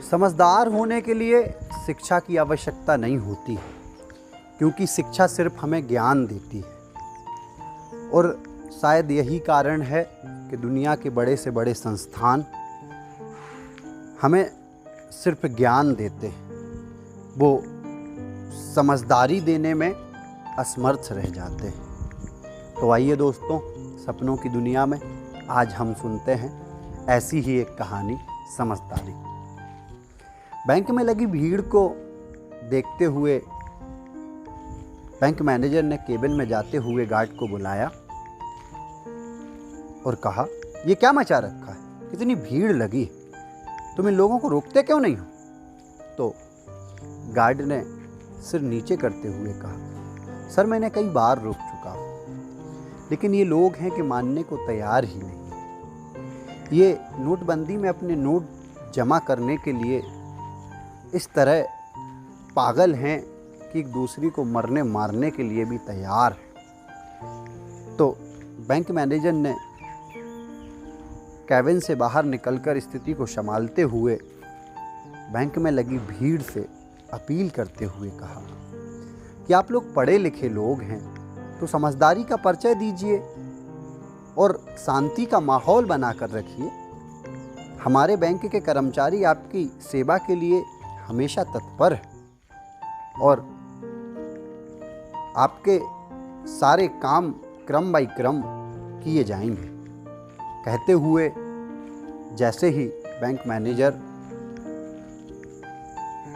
समझदार होने के लिए शिक्षा की आवश्यकता नहीं होती, क्योंकि शिक्षा सिर्फ हमें ज्ञान देती है। और शायद यही कारण है कि दुनिया के बड़े से बड़े संस्थान हमें सिर्फ ज्ञान देते हैं, वो समझदारी देने में असमर्थ रह जाते हैं। तो आइए दोस्तों, सपनों की दुनिया में आज हम सुनते हैं ऐसी ही एक कहानी, समझदारी। बैंक में लगी भीड़ को देखते हुए बैंक मैनेजर ने केबिन में जाते हुए गार्ड को बुलाया और कहा, ये क्या मचा रखा है, कितनी भीड़ लगी है, तुम इन लोगों को रोकते क्यों नहीं हो? तो गार्ड ने सिर नीचे करते हुए कहा, सर मैंने कई बार रोक चुका हूँ, लेकिन ये लोग हैं कि मानने को तैयार ही नहीं है। ये नोटबंदी में अपने नोट जमा करने के लिए इस तरह पागल हैं कि एक दूसरे को मरने मारने के लिए भी तैयार है। तो बैंक मैनेजर ने केबिन से बाहर निकलकर स्थिति को संभालते हुए बैंक में लगी भीड़ से अपील करते हुए कहा कि आप लोग पढ़े लिखे लोग हैं तो समझदारी का परिचय दीजिए और शांति का माहौल बनाकर रखिए। हमारे बैंक के कर्मचारी आपकी सेवा के लिए हमेशा तत्पर है और आपके सारे काम क्रम बाई क्रम किए जाएंगे। कहते हुए जैसे ही बैंक मैनेजर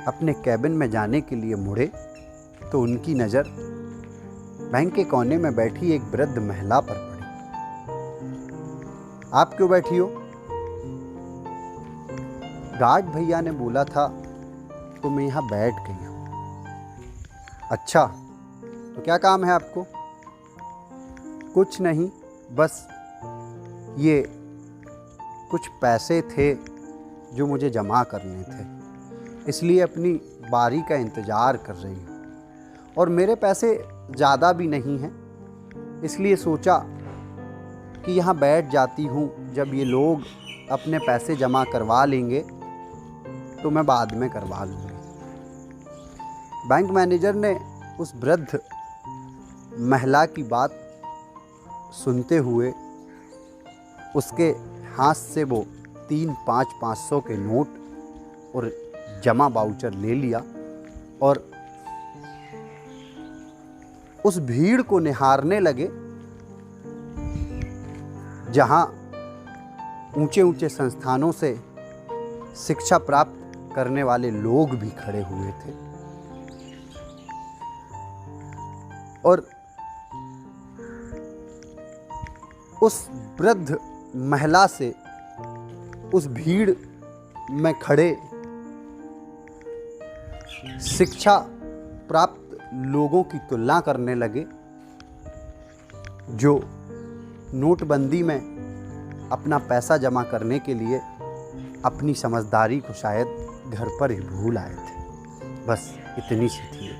अपने केबिन में जाने के लिए मुड़े तो उनकी नज़र बैंक के कोने में बैठी एक वृद्ध महिला पर पड़ी। आप क्यों बैठी हो? गार्ड भैया ने बोला था तो मैं यहाँ बैठ गई हूँ। अच्छा, तो क्या काम है आपको? कुछ नहीं, बस ये कुछ पैसे थे जो मुझे जमा करने थे, इसलिए अपनी बारी का इंतज़ार कर रही हूँ और मेरे पैसे ज़्यादा भी नहीं हैं, इसलिए सोचा कि यहाँ बैठ जाती हूँ। जब ये लोग अपने पैसे जमा करवा लेंगे तो मैं बाद में करवा लूँगी। बैंक मैनेजर ने उस वृद्ध महिला की बात सुनते हुए उसके हाथ से वो 3-500 के नोट और जमा वाउचर ले लिया और उस भीड़ को निहारने लगे जहां ऊंचे ऊंचे संस्थानों से शिक्षा प्राप्त करने वाले लोग भी खड़े हुए थे। और उस वृद्ध महिला से उस भीड़ में खड़े शिक्षा प्राप्त लोगों की तुलना करने लगे जो नोटबंदी में अपना पैसा जमा करने के लिए अपनी समझदारी को शायद घर पर ही भूल आए थे। बस इतनी सी थी।